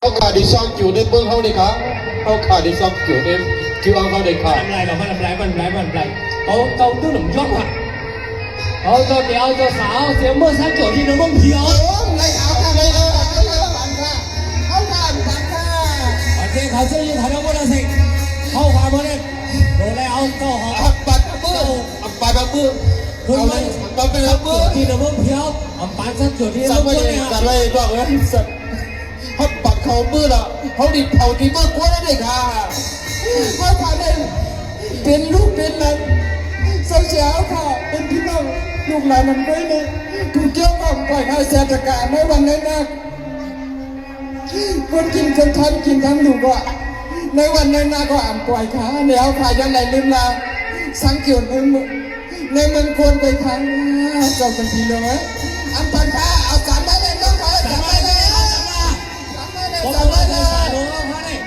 เขาขาดดิซองจิ๋วในเบื้องเขาเลยครับเขาขาดดิซองจิ๋วในจิ๋วเขาเลยครับ làm lại là mình lại câu tức làm dốc à cho kéo cho sáo sẽ mưa sáng kiểu gì nó bông thiếu ไม่เอาค่ะไม่เอาบันค่ะเขาขาดบันค่ะ ở trên thảo sư như thảo đâu có là gì hậu hòa mới lên rồi lại ông câu họ บัตรเบื้องบัตรเบื้องเอาเลยบัตรเป็นเบื้อง thì nó bông thiếu ông bán sáng kiểu gì สั nó ตว์ไม่ bông ได้ này สัตว์ไม่ได้บอกว่าสัตว์เขาบัตรเขาเบื้องละเขาดิเผาที่เบื้องกล้วยได้เลยค่ะเขาขาดเป็นลูกเป็นหลานเสียวค่ะเป็นพี่น้องลูกหลานมันไว้เนี่ยถูกเจ้าของปล่อยข้าเศรษฐกาลในวันนั้นนะคนกินคนทำกินทั้งลูกอ่ะในวันนั้นนะก็อ่านปล่อยขาแล้วค่ะยังไหนลืมลาสังเกตในเมืองคนไปครั้งเจ้าเป็นพี่เลยอันพันผ้าเอาสามได้เลยน้องเขาสามได้เลย có một cái xả đồ ông khá này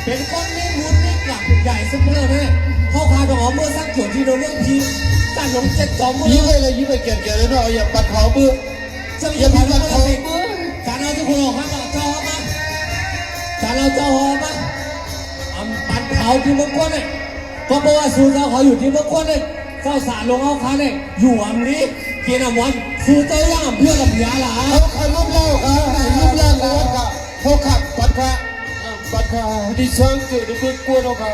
เป็นก้อนนี้มุดนี่หลักใหญ่สุดเลยเนี่ยเข้าคาตรงหอมเมื่อสักจุดที่เราเรื่องทีตั้งลงเจ็ดสองมือ ยิ้มไปเลยยิ้มไปเกลียดเลยเนาะอย่าปัดเขาเบื่อ จะ อย่า มี มี ปั ปั ญ ด หา เขา อะไร เบื่อ จานเราจะคุณออกมาเจ้าหอมาจานเราเจ้าหอมาปันเผาที่มุกก้นเนี่ยก็เพราะว่าสูเจ้าเขาอยู่ที่มุกก้นเนี่ยเจ้าสารลงเอาคาเนี่ยอยู่อ่ำนี้เกียรติวันสูเจ้าย่างเพื่อกับยาหลา เขาลูกเล่าค่ะลูกเล่าแล้วค่ะเขาขับปัดค่ะปัดค่ะดิฉันเกิดเพื่อกวนเขา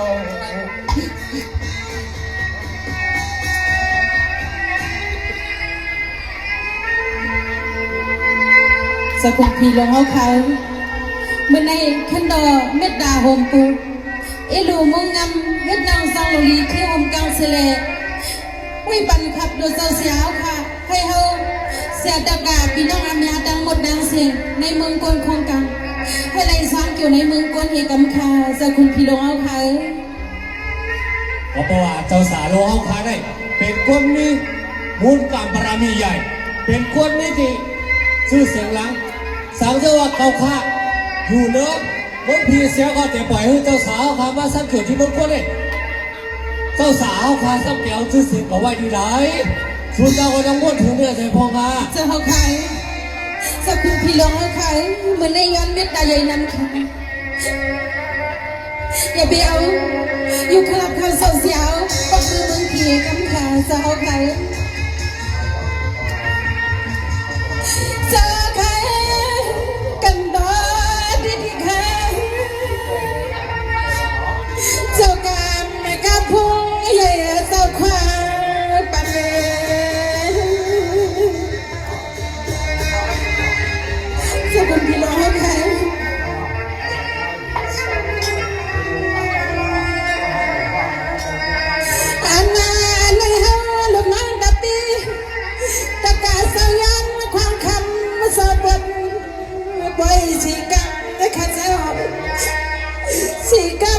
สกุลพีลงเอาเขาเมื่อในขันดอเม็ดดาโฮมตูเอลูมงงำเฮ็ดนางสังโลลีคืออมกังเสลวิปันขับโดยเสียวค่ะให้เฮาเสียดากาพี่น้องอาเมียดังหมดดังเสียงในเมืองกวนคงกังให้ไล่สร้างเกี่ยวในเมืองกวนเอกำคาสกุลพีลงเอาเขา ก็เพราะว่าเจ้าสารลงเอาคาเนี่ยเป็นคนนี้มูลกรรมบารมีใหญ่เป็นคนนี้ที่ชื่อเสียงหลังสังเจ้าว่าเขาฆ่าอยู่เนอะบนพีเสียก็จะปล่อยให้เจ้าสาวพามาสักเกิดที่บนคนเลยเจ้าสาวพาสักเกี่ยวชื่อเสียงเอาไว้ที่ไหนสุดเจ้าก็ต้องวนถึงเนี่ยใส่พองค่ะ เจ้าเขาขายสกุลพีลงเอาขายเหมือนในย้อนเม็ดดาใหญ่นั้นค่ะอย่าไปเอาอยู่คลับเขาเสียวก็คือเมืองผีกำขาเจ้าเขาขายเจ้าขายกันดอดีดีขายเจ้าการไม่กล้าพุ่งใหญ่เจ้าควายปันเลยเจ้าคนพี่น้องเขาขายอันนั้นในห้องลูกน้องดับปีตะกาสายันความคำสะบัดบ่อยสีกันได้ขัดเจ้าสีกัน